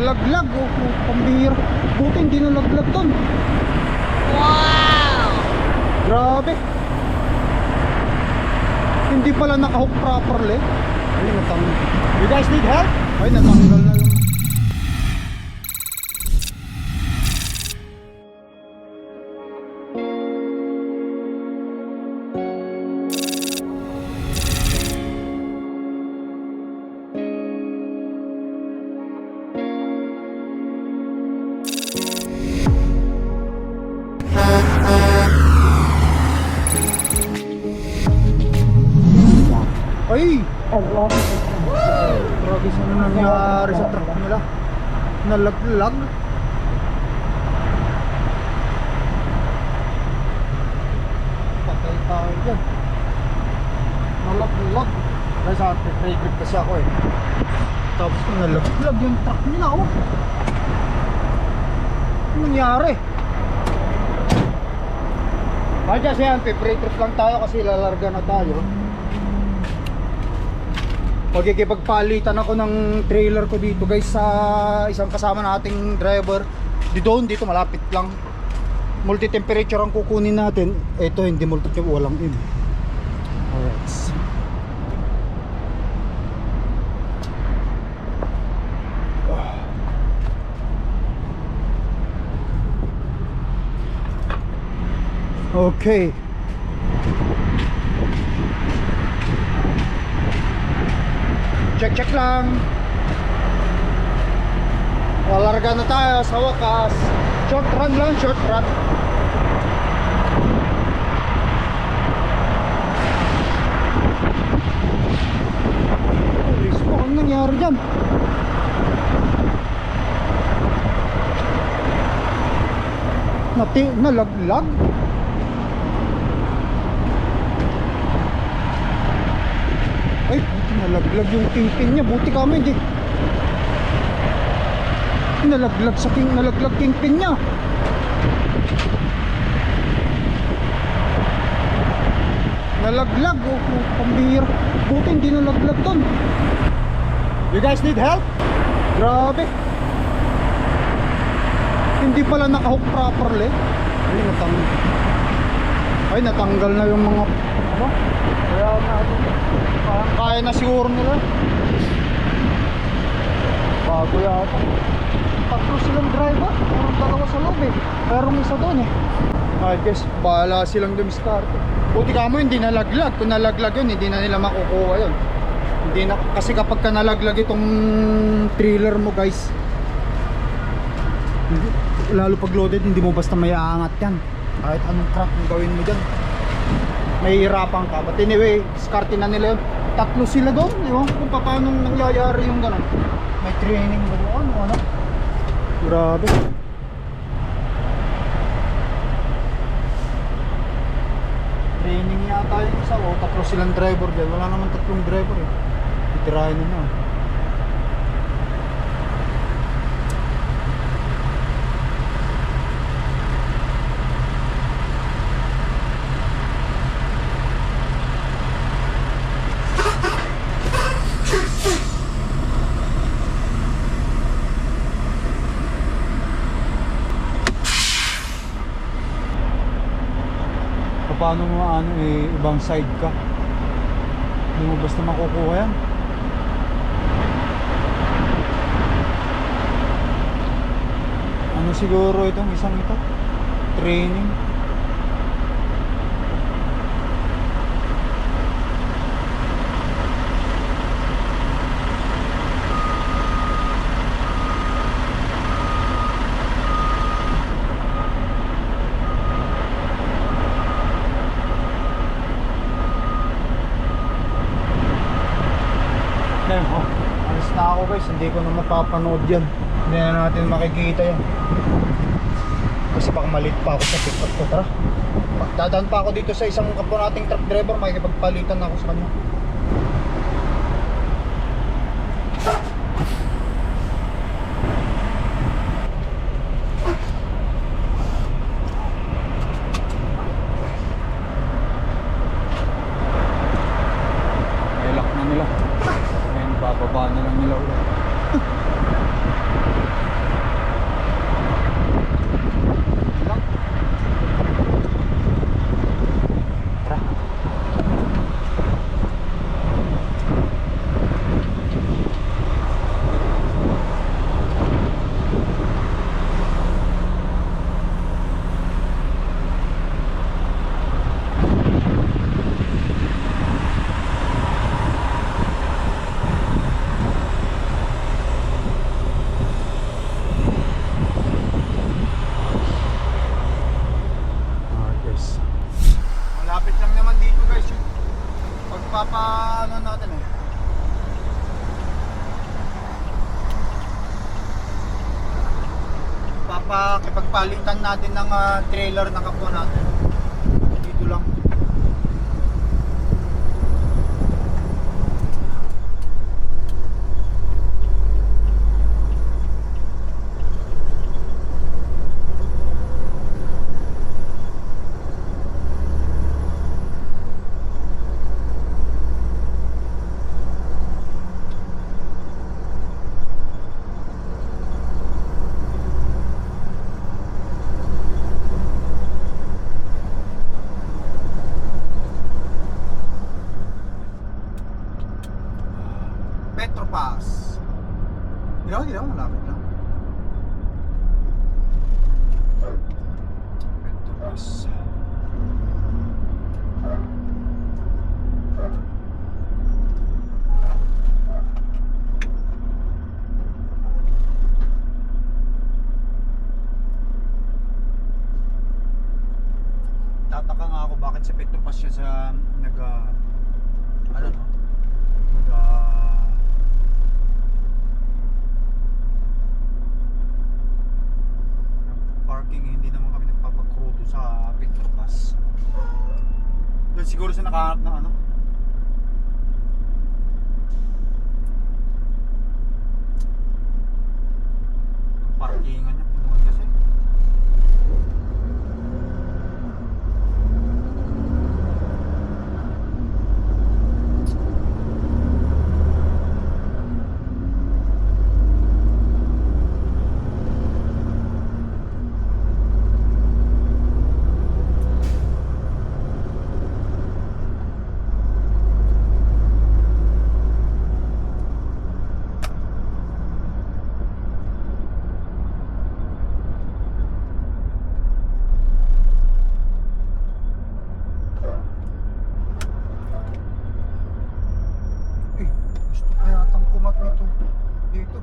nalaglag. Pambihira. Buti hindi nalaglag doon. Wow! Grabe. Hindi pala nakahook properly. Ay, natanggal. You guys need help? Ay, natanggal na yung... Ay! Grabe, ano nangyari sa truck nila? Nalaglag. Patay tayo dyan. Nalaglag. Guys, trigger kasi ako eh. Tapos nalaglag yung truck nila, oh. Ano nangyari? Ay, kasi yan, pre trip lang tayo kasi lalarga na tayo. Magkikipagpalitan ako ng trailer ko dito guys sa isang kasama nating driver. Dito malapit lang. Multi temperature ang kukunin natin. Ito hindi multi, walang in. Alright. Okay. Check lang. Lalarga na tayo sa wakas. Short run lang, short run. Police mo, ano nangyari dyan? Nalaglag? Ay, nalaglag yung kingpin niya. Buti kami hindi nalaglag sa nalaglag kingpin niya. Nalaglag. Pambihira. Buti hindi nalaglag doon. You guys need help? Grabe. Hindi pala nakahook properly. Ay, natanggal na yung mga ano? Kaya kaya na siguro nila. Bago yata. Tatlo silang driver. Merong dalawa sa loob eh. Merong isa doon eh. Ay guys, bahala silang dumiskarte. Buti ka mo hindi nalaglag. Kung nalaglag yun, hindi na nila makukuha yun. Hindi na, kasi kapag ka nalaglag itong trailer mo guys, lalo pag loaded, hindi mo basta may aangat yan. Kahit anong crank ang gawin mo dyan, mahihirapan ka. But anyway, diskarte na nila yun. Tatlo sila doon, ewan kung paano nangyayari yung gano'n. May training ba doon, ano? Grabe. Training yata yung isa, o tatlo silang driver dyan. Wala naman tatlong driver eh. Itirahin nila. Paano mo ano eh, ibang side ka, hindi mo basta makukuha yan. Ano siguro itong isang ito, training. Alis na ako guys, hindi ko na mapapanood yan. Hindi na natin makikita yan. Kasi baka malit pa ako sa pick up ko. Tara, dadaan pa ako dito sa isang kapwa nating truck driver. Makikipagpalitan ako sa kanya. Bababa na lang nila ulit. makipagpalitan natin ng trailer na kapwa natin. Dito lang. Petropass. Hindi lang, malapit lang. Petropass. Tataka nga ako bakit sa Petropass siya sa ano no? Parking, hindi naman kami nagpapakrudo sa Petropass. Doon siguro sa nakahanap ng ano. Ang parkingan niya, pinuhan kasi. Dito.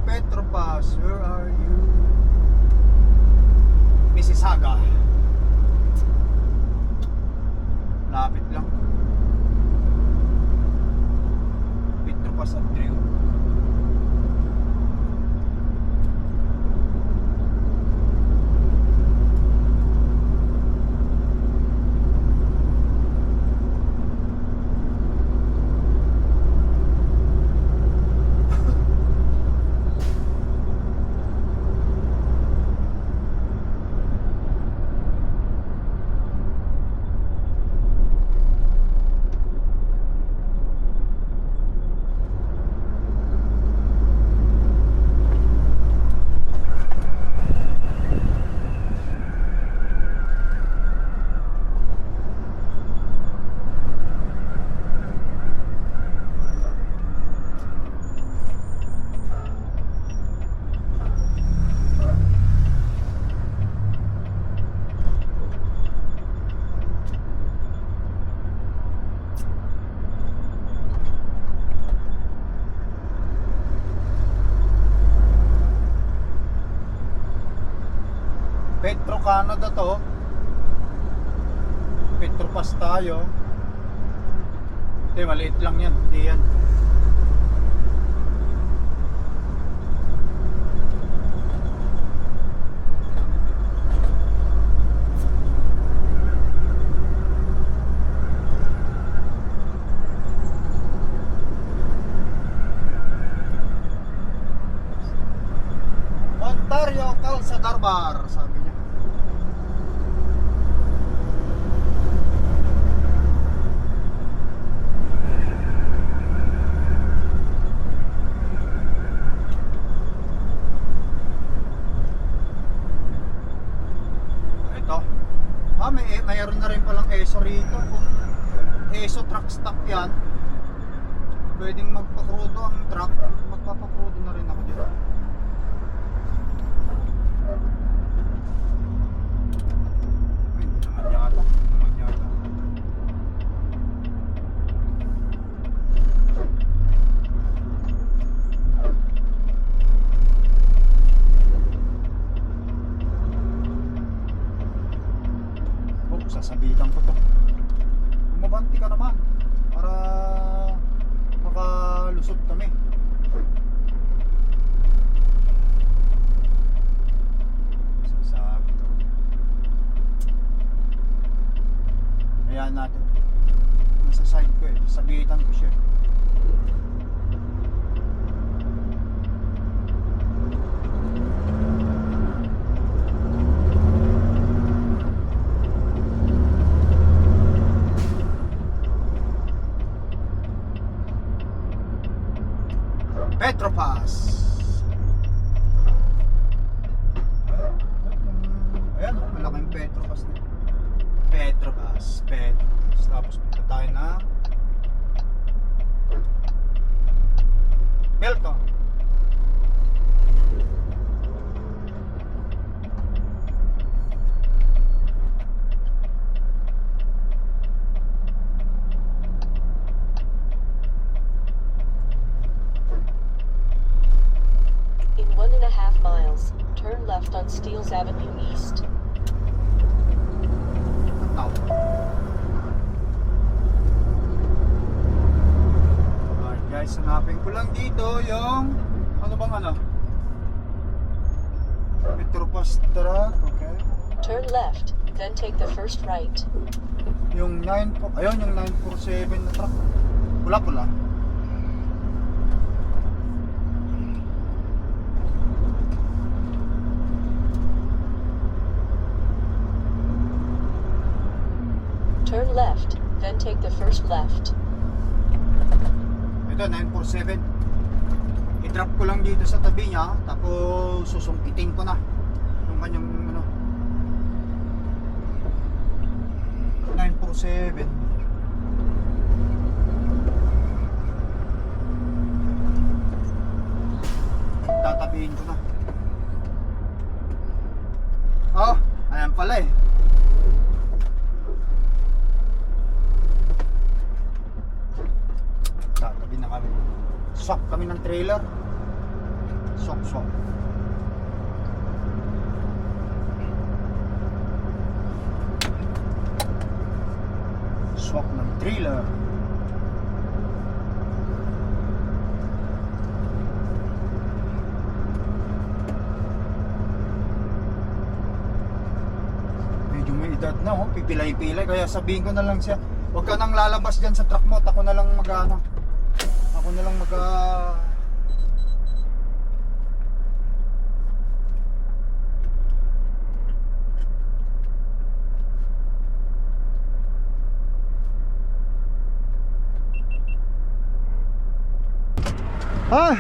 Petropass, where are you? Mississauga. Lapit lang. Petropass at Drew. Petro Canada to. Petropass tayo. Hindi, maliit lang yan. Hindi yan. bar, sabi niya. Ito. Mayroon na rin palang ESO rito. Kung ESO truck stop yan, pwedeng magpakrudo ang truck. Magpapakrudo na rin ako dito. Hindi naman yata. Oh, sasabitan ko to. Bumabanti ka naman para makalusot kami. Sasabi ko. Ayan natin. Nasa side ko eh. Sasabitan ko siya. Petropass. Ayan, malaking Petropass na. Petropass. Tapos punta tayo na Belton. In 1.5 miles, turn left on Steeles Avenue East. Now. Alright guys, hanapin ko lang dito yung ano bang ano? Petropass truck, okay. Turn left, then take the first right. Yung 9, ayun yung 947 na truck. Pula-pula. Turn left, then take the first left. Ito, 947. I-drop ko lang dito sa tabi niya, tapos susungkitin ko na yung kanyang ano, 947. Tatabihin ko na. Oh, ayan pala eh. Tatabi na kami. Swap kami ng trailer. Swap. Swap ng trailer. Medyo may edad na oh, pipilay-pilay. Kaya sabihin ko na lang siya, huwag ka nang lalabas dyan sa truck mo. Ako na lang mag-ano. Ako na lang Ah,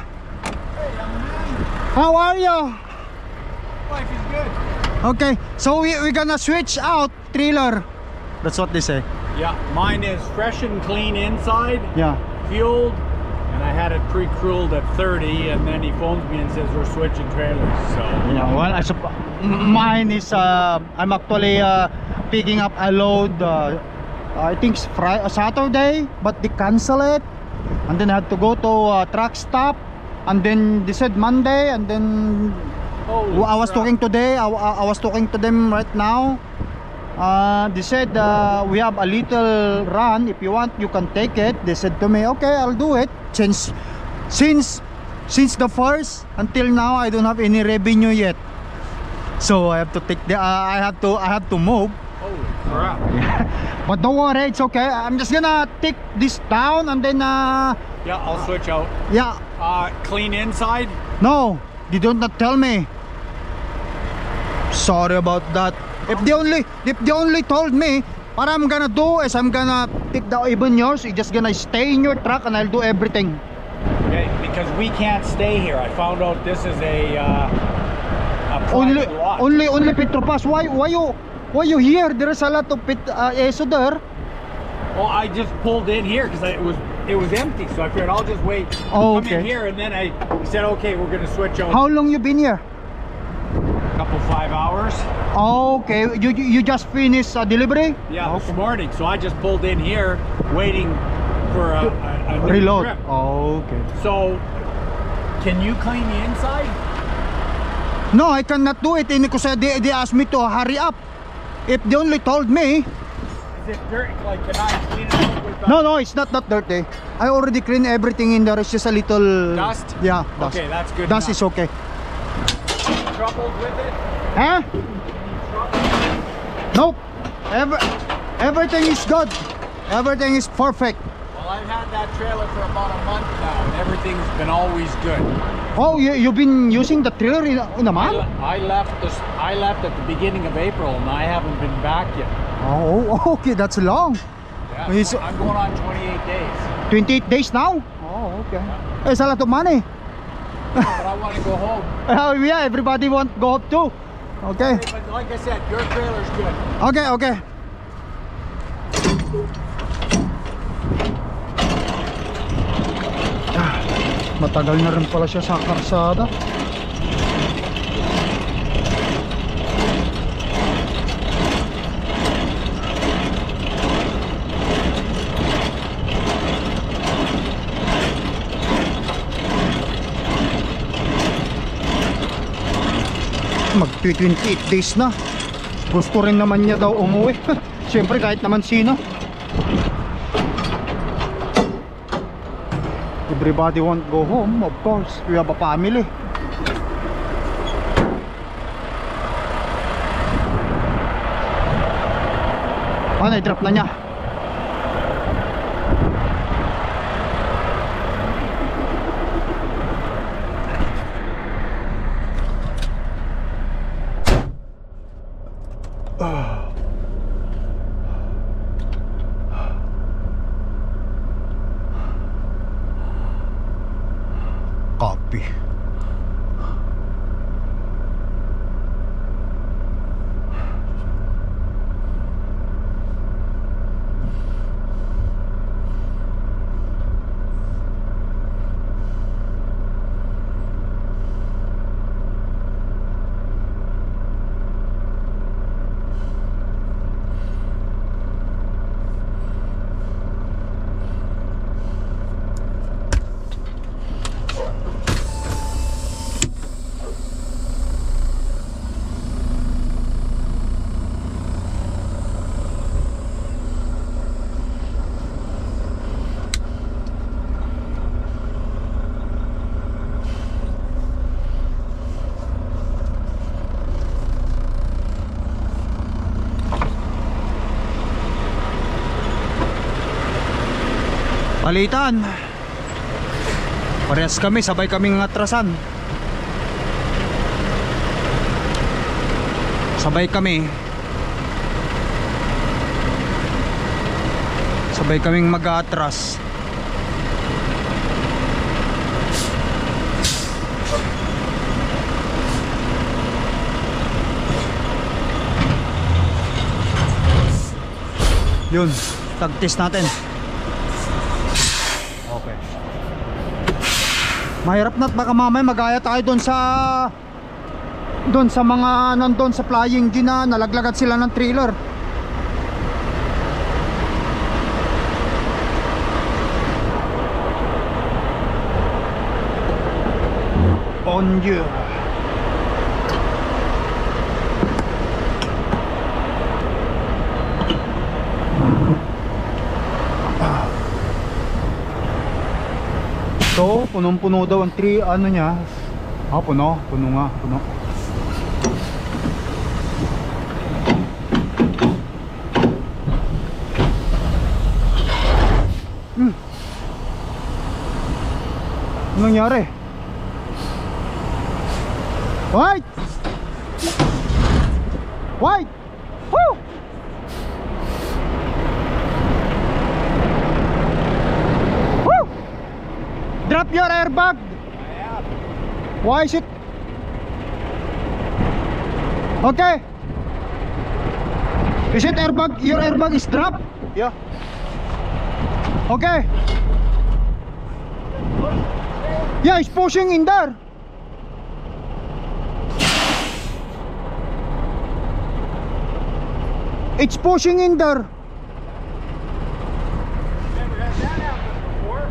how are you? Life is good. Okay, so we're gonna switch out trailer. That's what they say. Yeah, mine is fresh and clean inside, Yeah. fueled, and I had it pre-crueled at 30, and then he phones me and says we're switching trailers. So Yeah. Well, mine is I'm actually picking up a load. I think it's Saturday, but they cancel it, and then I had to go to truck stop, and then they said Monday, and then holy I was crap. talking today. I was talking to them right now. They said we have a little run. If you want, you can take it. They said to me, okay, I'll do it. Since the first until now, I don't have any revenue yet. So I have to take the. I have to move. Holy crap. But don't worry, it's okay. I'm just gonna take this down and then. Yeah, I'll switch out. Yeah. Clean inside. No, they don't not tell me. Sorry about that. If they only told me, what I'm gonna do is I'm gonna pick the even yours. You're just gonna stay in your truck and I'll do everything. Okay, because we can't stay here. I found out this is a private lot. Only Petropas. Why you here? There is a lot of ESO there. Well, I just pulled in here because it was empty, so I figured I'll just wait. Oh, Come okay. in here, and then he said, okay, we're gonna switch out. How long you been here? A couple 5 hours. Oh, okay. You just finished delivery? Yeah, this morning. So I just pulled in here, waiting for a new Reload. trip. Oh, okay. So, can you clean the inside? No, I cannot do it because they asked me to hurry up. If they only told me. Is it dirt? Like, can I clean it up with No, it's not dirty. I already cleaned everything in there. It's just a little dust? Yeah, dust. Okay, that's good Dust enough. is okay. Troubles with it? Huh? Nope. Everything is good. Everything is perfect. Well, I've had that trailer for about a month now, and everything's been always good. Oh, you've been using the trailer in a month? I left at the beginning of April, and I haven't been back yet. Oh, okay, that's long. Yeah, It's- I'm going on 28 days. 28 days now? Oh, okay. It's a lot of money. But I want to go home. Oh, yeah, everybody want to go up too. Okay. But like I said, your trailer's good. Okay. Matagal na rin pala siya sa karsada. Mag 28 days na. Gusto rin naman niya daw umuwi. Siyempre kahit naman sino. Everybody want go home, of course. We have a family. Na-drop na niya. Copy. Palitan. Parehas kami, sabay kaming atrasan. Sabay kaming mag-aatras. Yun, tag-test natin. Okay. Mahirap na, baka mamaya magaya tayo doon sa mga nandun sa flying G na nalaglagan sila ng trailer. On you. So, punong-puno daw ang ano niya. Puno nga. Anong nangyari? Wait! Wide! Woo! Woo! Drop your airbag! Why is it? Okay. Is it airbag? Your airbag is dropped? Yeah. Okay. Yeah, it's pushing in there. It's pushing in there. Never had that happen before.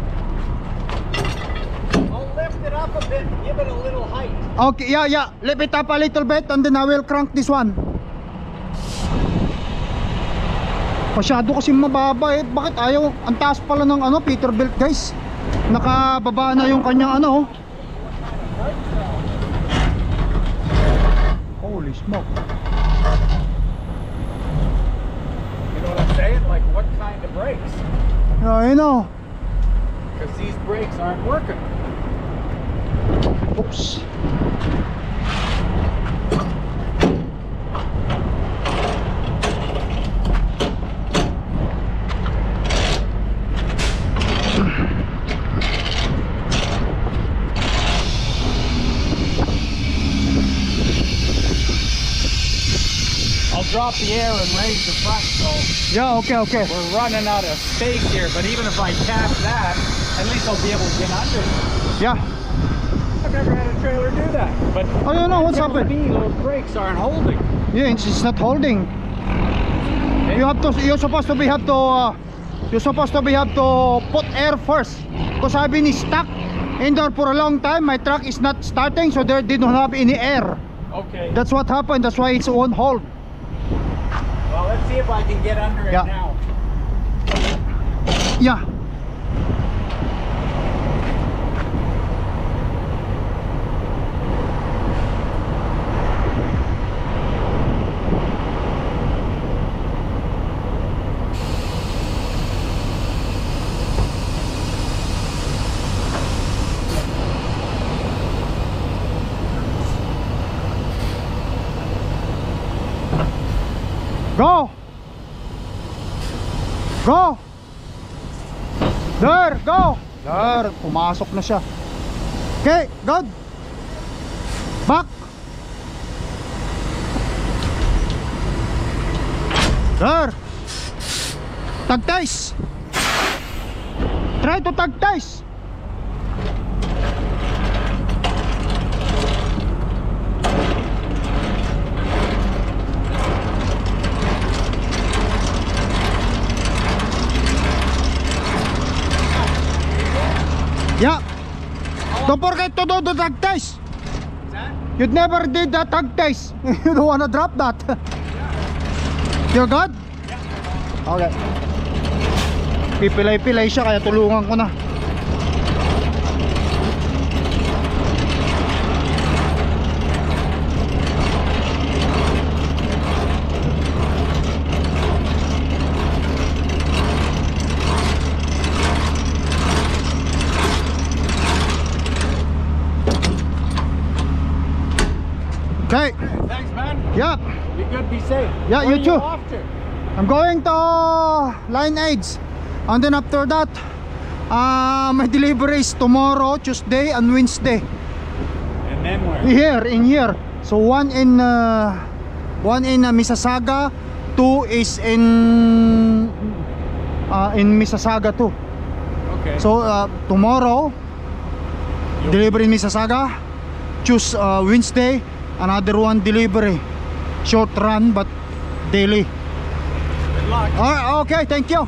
I'll lift it up a bit, give it a little height. Okay, yeah. Lift it up a little bit and then I will crank this one. Masyado kasi mababa eh. Bakit ayaw? Ang taas pala ng ano, Peterbilt guys. Nakababa na yung kanyang ano. Holy smoke. You know what I'm saying? Like what kind of brakes? Yeah, I know. Because these brakes aren't working. Oops. I'll drop the air and raise the front, so Yeah, okay. we're running out of space here. But even if I catch that, at least I'll be able to get under. Yeah. I've never had a trailer do that. But I don't know what's that tells happened. me those brakes aren't holding. Yeah, it's not holding. You're supposed to have to put air first. Because I've been stuck indoor for a long time. My truck is not starting, so there did not have any air. Okay. That's what happened. That's why it won't hold. Well, let's see if I can get under it Yeah. now. Yeah. Go! Go! There, go! There, pumasok na siya. Okay, good. Back. There. Tagtais. Try to tagtais. Yeah. Don't forget to do the tag test. You never did the tag test. You don't wanna drop that. You're good? Okay. Pipilay-pilay siya kaya tulungan ko na. Okay. Thanks, man. Yeah. Be good, be safe. Yeah, Where you are too. Off to? I'm going to Line Aids. And then after that, my delivery is tomorrow, Tuesday and Wednesday. And then where? In here. So one in Mississauga, two is in Mississauga too. Okay. So tomorrow delivery in Mississauga, Wednesday another one delivery, short run but daily. Good luck. Alright, okay, thank you.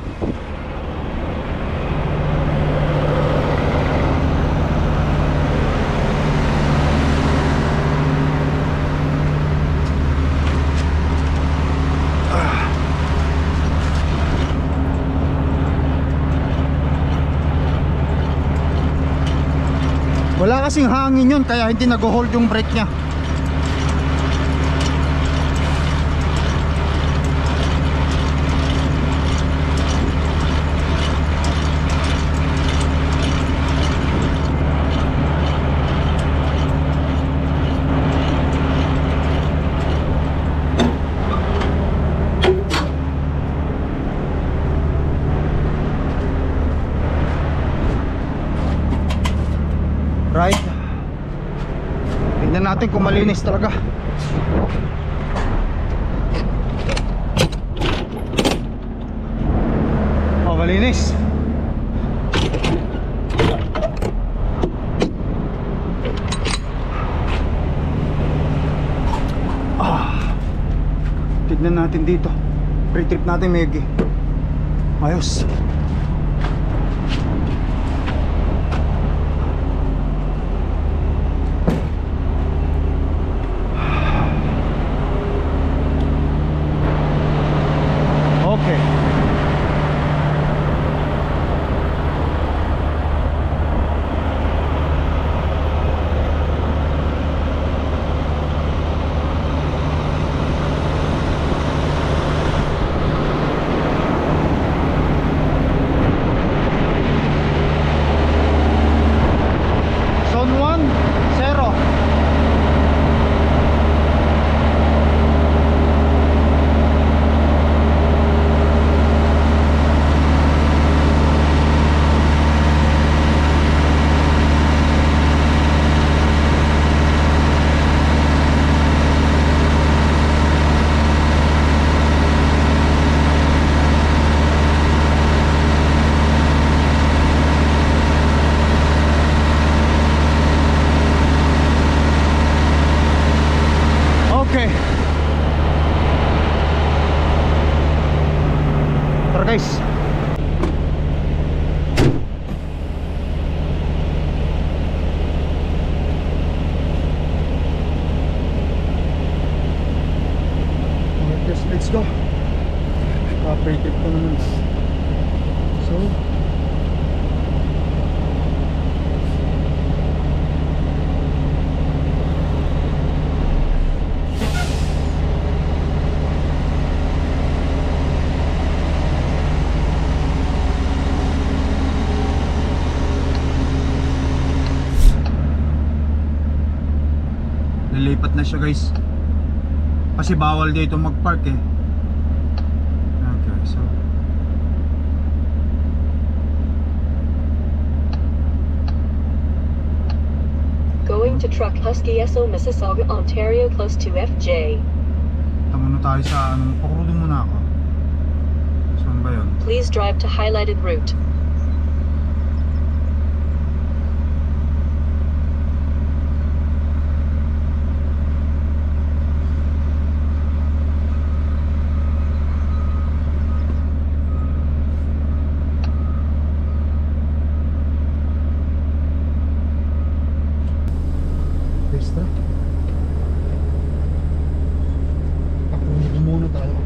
Wala kasing hangin yun kaya hindi nag-hold yung brake niya. Right. Tingnan natin kung malinis talaga. Oh, malinis. Tignan natin dito. Pre-trip natin, Megi. Ayos. Okay. Zone 1, 0. Okay. Tara guys. Let's go. Pre-trip ko naman. So nilipat na siya guys kasi bawal dito mag-park eh. Okay, so Going to Truck Husky SO Mississauga, Ontario, close to FJ. tama na tayo sa ano, pakrudo muna ako. Saan ba yun? Please drive to highlighted route. Extra. Pakrudo muna tayo.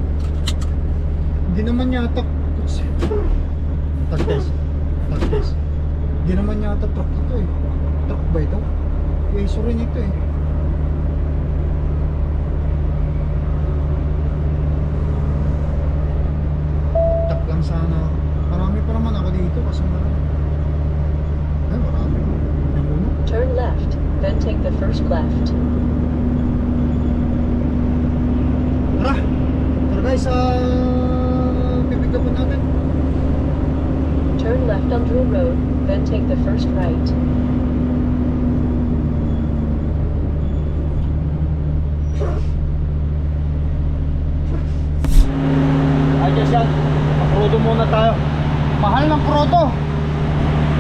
Hindi naman yata tag-test. Hindi naman yata truck ito eh. Truck ba ito? Peso rin ito eh. Tap lang sana. Marami pa naman ako dito kasi marami. Ay, marami. Yan muna. Turn left, then take the first left. Tara! Tara guys, pipick up natin. Turn left on Drew Road, then take the first right. Ay, just yan. Pakrudo muna tayo. Mahal ng proto.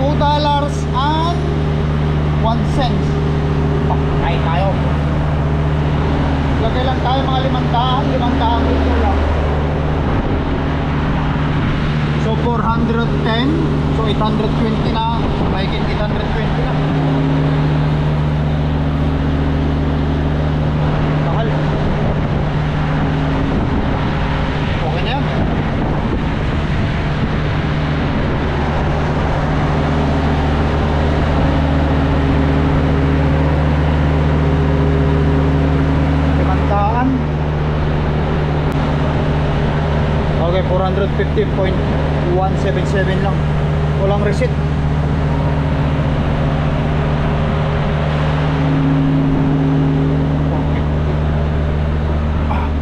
$2 and 1 cent. Pakay tayo. Lagay lang tayo mga 500 ito lang. So 410. So 820 na. Mahigit 820 na. Mahal. Okay na yan. Okay, 450.177 lang. Walang receipt.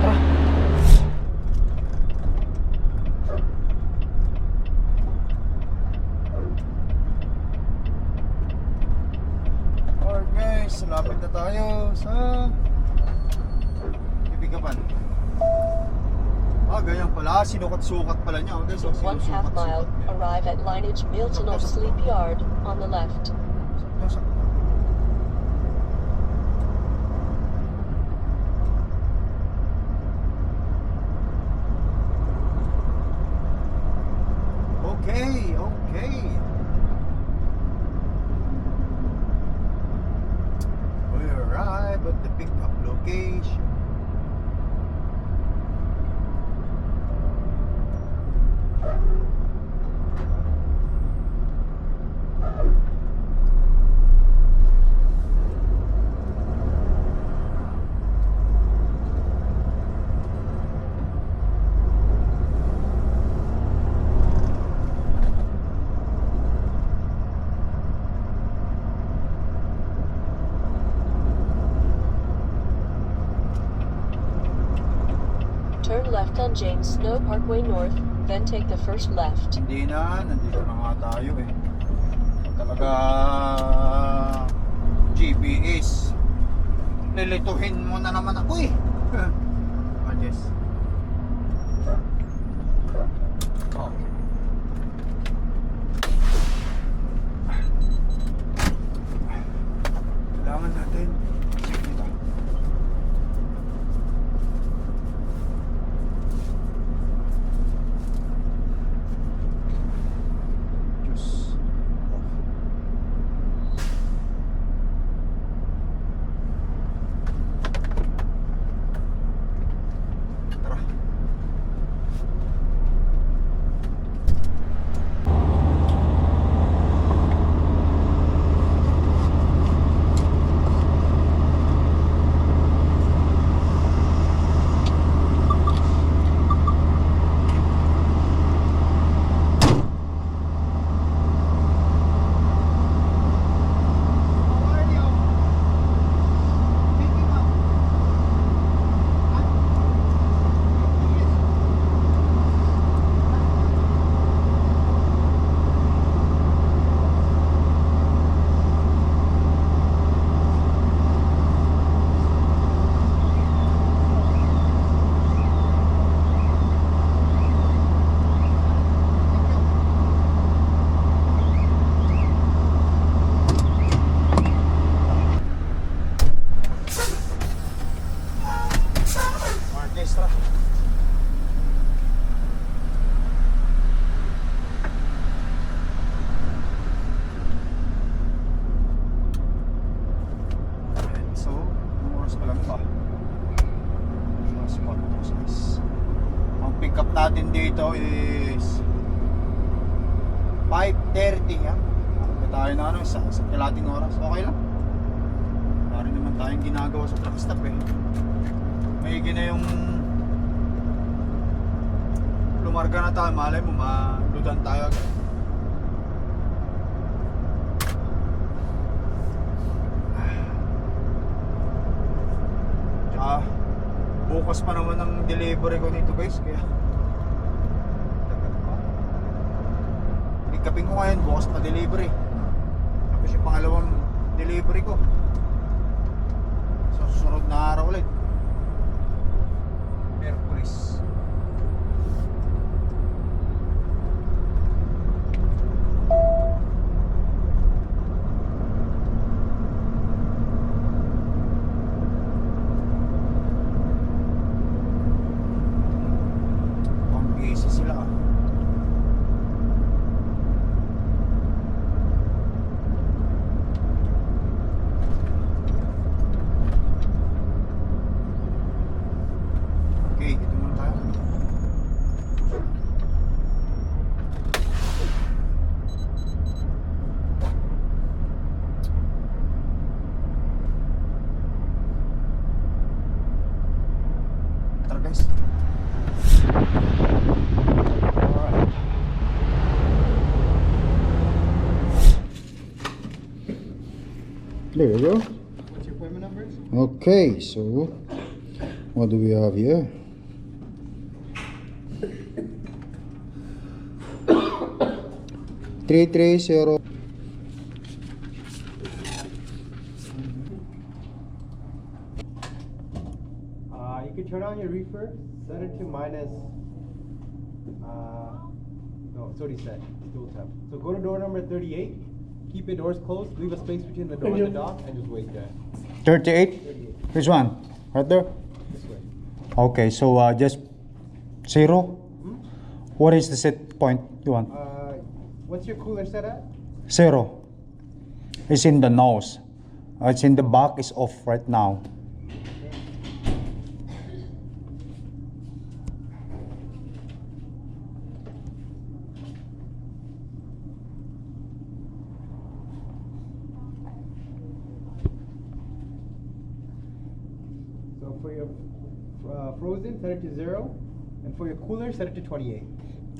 Tara. guys, lapit na tayo sa Ibigapan. Ganyan pala, sinukat-sukat pala niya. Okay, so 1/2 mile, arrive at Lineage Milton or Sleep Yard on the left. Sakto. Okay, okay. We arrive at the pickup location. Turn left on James Snow Parkway North, then take the first left. Hindi na, nandito na nga tayo eh. Talaga GPS. Lilituhin mo na naman ako eh. Yes. Oh. Kailangan natin. Dito. Diyos. Tara. Marquestra. So, anong oras pa lang ba? Mas 4:06. Ang pick up natin dito is 5:30 yan. Hindi tayo na ano, sa kalating oras. Okay lang. Wala rin naman tayong ginagawa sa truck stop eh. May na yung lumarga na tayo, malay mo maludan tayo agad. Tsaka bukas pa naman ang delivery ko nito guys, kaya tagal pa. Ikapin ko ngayon, bukas pa delivery. Tapos yung pangalawang delivery ko sa susunod na araw ulit, Merkulis. Ang busy sila. Okay, dito muna tayo. Tara guys. Alright. There you go. What's your appointment number? Okay, so what do we have here? can turn on your reefer, set it to minus. No, it's already set. It's dual temp. So go to door number 38. Keep your doors closed. Leave a space between the door and the dock, and just wait there. 38? 38. Which one? Right there? This way. Okay, so just 0? What is the set point you want? What's your cooler set at? 0. It's in the nose. It's in the back, is off right now. So for your frozen, set it to 0, and for your cooler, set it to 28.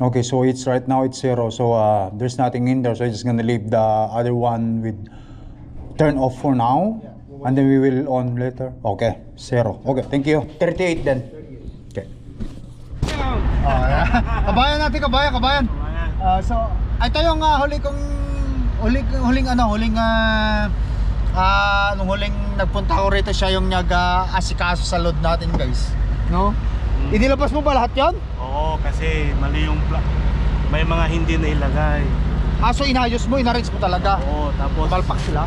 Okay, so it's right now it's 0. So there's nothing in there. So I'm just gonna leave the other one with turn off for now, Yeah. and then we will on later. Okay, 0. Okay, thank you. 38 then. 38. Okay. Kabayan natin, kabayan. So ito yung huling nagpunta ko rito, siya yung nag-asikaso sa load natin, guys. No? Inilabas mo ba lahat 'yon? Oo, kasi mali yung may mga hindi na ilagay. So inayos mo, inarrange mo talaga. Oo, tapos Balpak sila.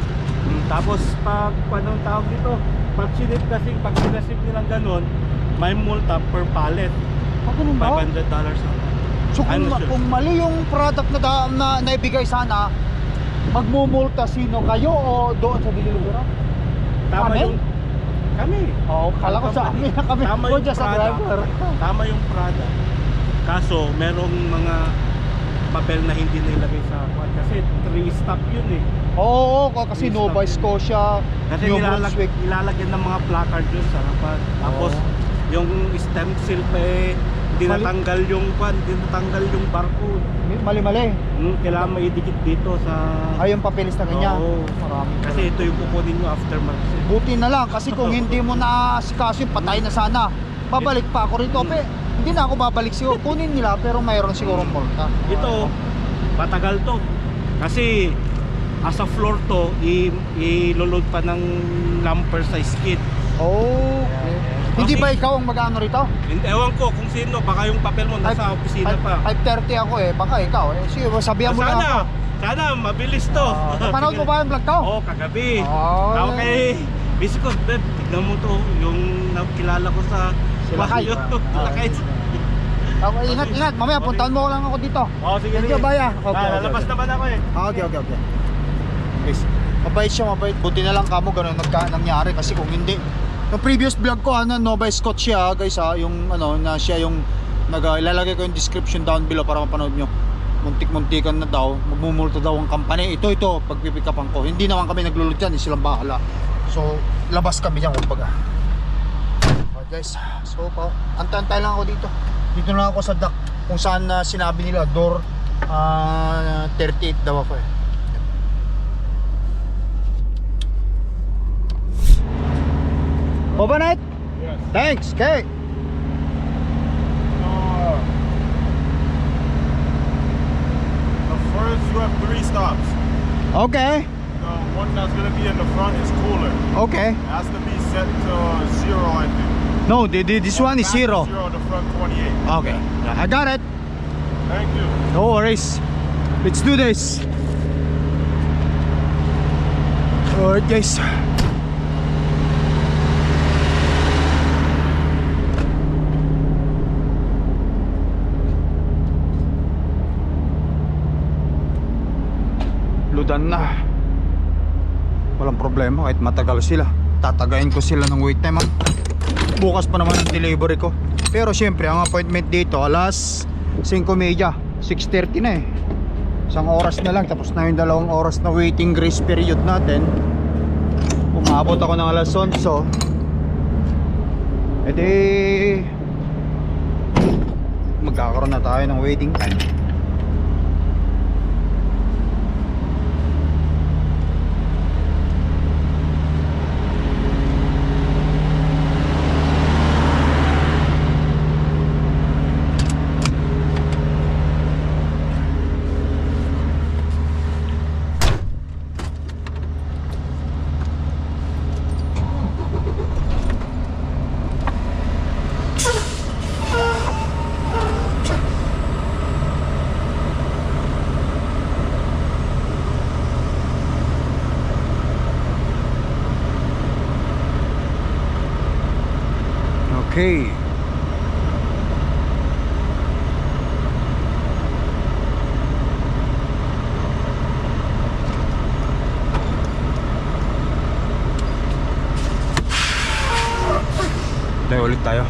tapos pag anong tawag dito, pag sinasip nilang ganun, may multa per pallet. Ganun ba? $500 na. So I'm not sure. kung mali yung product na naibigay sana, magmumulta sino kayo o doon sa delivery? Tama Kami? yung kami. Oo, kala ko sa amin na kami. Tama O yung dyan sa product. driver. Tama yung product. Kaso merong mga papel na hindi nilagay sa kwan kasi 3 stop yun eh. Oo, kasi Nova Scotia, Kasi New Brunswick. nilalagyan ng mga placard yun sa harapan. Tapos yung stencil pa eh, hindi Mali- natanggal yung kwan, hindi natanggal yung barcode. Mali-mali. Kailangan maidikit dito sa... Ay, yung papeles na ganyan. Oo. Marami. Kasi ito yung kukunin nyo after mag-sip. Buti na lang kasi kung hindi mo na sikaso, patay na sana. Babalik pa ako rito. Hindi na ako babalik siguro. Kunin nila pero mayroon siguro multa. Ito, matagal to. Kasi as a floor to, iloload pa ng lumper sa skid. Oh. Hindi ba ikaw ang mag-ano rito? Ewan ko kung sino, baka yung papel mo nasa opisina pa. 5:30 ako eh. Baka ikaw eh. Sige, sabihan mo na ako. Sana, mabilis to. Napanood mo ba yung vlog ko? Oo, kagabi. Oh. Okay. Busy ko, Beb, tignan mo to. Yung nakilala ko sa... Lakay. Lakay. Okay, ingat. Mamaya puntahan mo lang ako dito. Oo, sige. Thank you, Baya. Okay, lalabas naman ako eh. Okay. Guys, mabait siya, mabait. Buti na lang kamo ganun nangyari kasi kung hindi. Yung previous vlog ko, Nova Scotia, guys, yung na siya yung ilalagay ko yung description down below para mapanood nyo. Muntik-muntikan na daw, magmumulto daw ang company. Ito, pagpipikapan ko. Hindi naman kami naglulot yan, silang bahala. So, labas kami yan, kumbaga. Okay, guys, so antay lang ako dito. Dito lang ako sa dock kung saan sinabi nila door 38 daw ako eh. Overnight? Yes. Thanks, okay. The first, you have 3 stops. Okay, The one that's gonna be in the front is cooler. okay. It has to be set to 0, I think. No, this one is Back to 0. 0, the front 28. Okay, I got it. Thank you. No worries. Let's do this. Alright, guys. Ludan na. Walang problema kahit matagal sila. Tatagayin ko sila ng wait time. Bukas pa naman ang delivery ko. Pero syempre ang appointment dito alas 5:30, 6:30 na eh. Isang oras na lang tapos na yung 2 oras na waiting grace period natin. Umabot ako ng alas 11. E di magkakaroon na tayo ng waiting time. Okay. Tayo ulit tayo.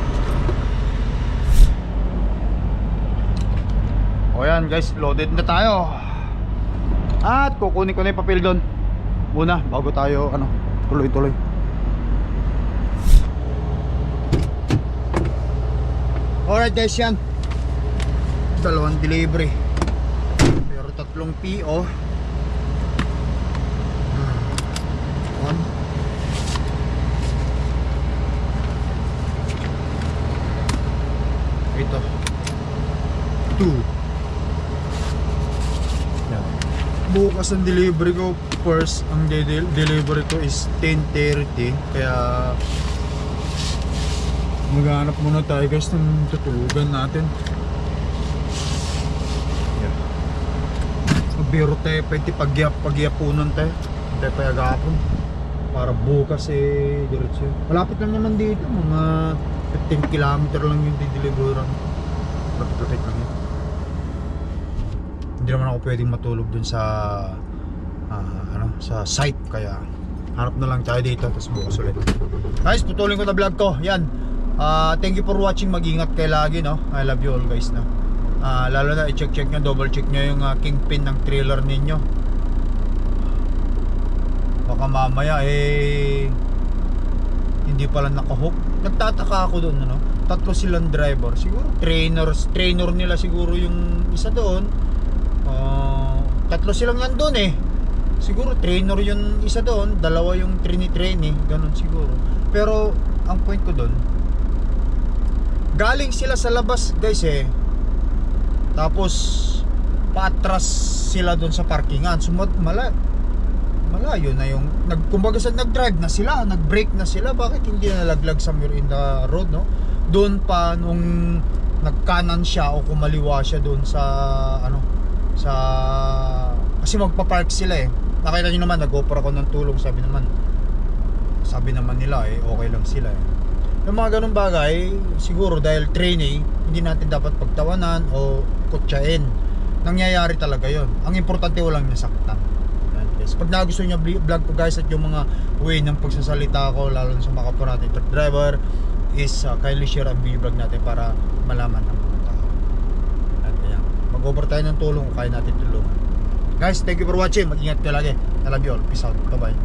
O yan guys, loaded na tayo. At kukunin ko na yung papel doon muna bago tayo tuloy-tuloy. Alright guys, yan. Dalawang delivery. Pero 3 PO. One. Ito. 2. Yan. Bukas ang delivery ko. First, ang delivery ko is 10:30. Kaya maghanap muna tayo guys ng tutulugan natin. Yeah. Biro tayo, pwede pagyapunan tayo. Tayo pa agapon. Para bukas diretso. Malapit lang naman dito, mga 15 kilometer lang yung dideliveran. Lapit-lapit lang yun. Hindi naman ako pwedeng matulog dun sa sa site, kaya harap na lang tayo dito tapos bukas ulit. Guys, putulin ko na vlog ko. Yan. Thank you for watching. Mag-ingat kayo lagi, no? I love you all guys, no? Lalo na i-check nyo, double check nyo yung kingpin ng trailer ninyo. Baka mamaya hindi pala nakahook. Nagtataka ako doon, ano? 3 silang driver. Siguro trainer nila siguro yung isa doon. 3 silang yan doon siguro trainer yung isa doon, 2 yung trainee, ganun siguro. Pero ang point ko doon, galing sila sa labas guys tapos paatras sila doon sa parkingan. Malayo na yung kumbaga sa nag-drive na sila, nag-brake na sila, bakit hindi nalaglag somewhere in the road, no? Doon pa nung nagkanan siya o kumaliwa siya doon sa kasi magpa-park sila Nakita nyo naman, nag-offer ako ng tulong. Sabi naman nila okay lang sila Yung mga ganun bagay, siguro dahil trainee, hindi natin dapat pagtawanan o kutsain. Nangyayari talaga yon. Ang importante, walang nasaktan. Yes. Pag nagustuhan nyo vlog ko guys, at yung mga way ng pagsasalita ko, lalo na sa mga kapwa natin truck driver, is kindly share ang video vlog natin para malaman ng mga tao. At yan, mag-offer tayo ng tulong kung kaya natin tulungan. Guys, thank you for watching. Mag-ingat kayo lagi. I love you all. Peace out. Bye-bye.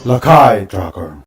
Lakai Trucker.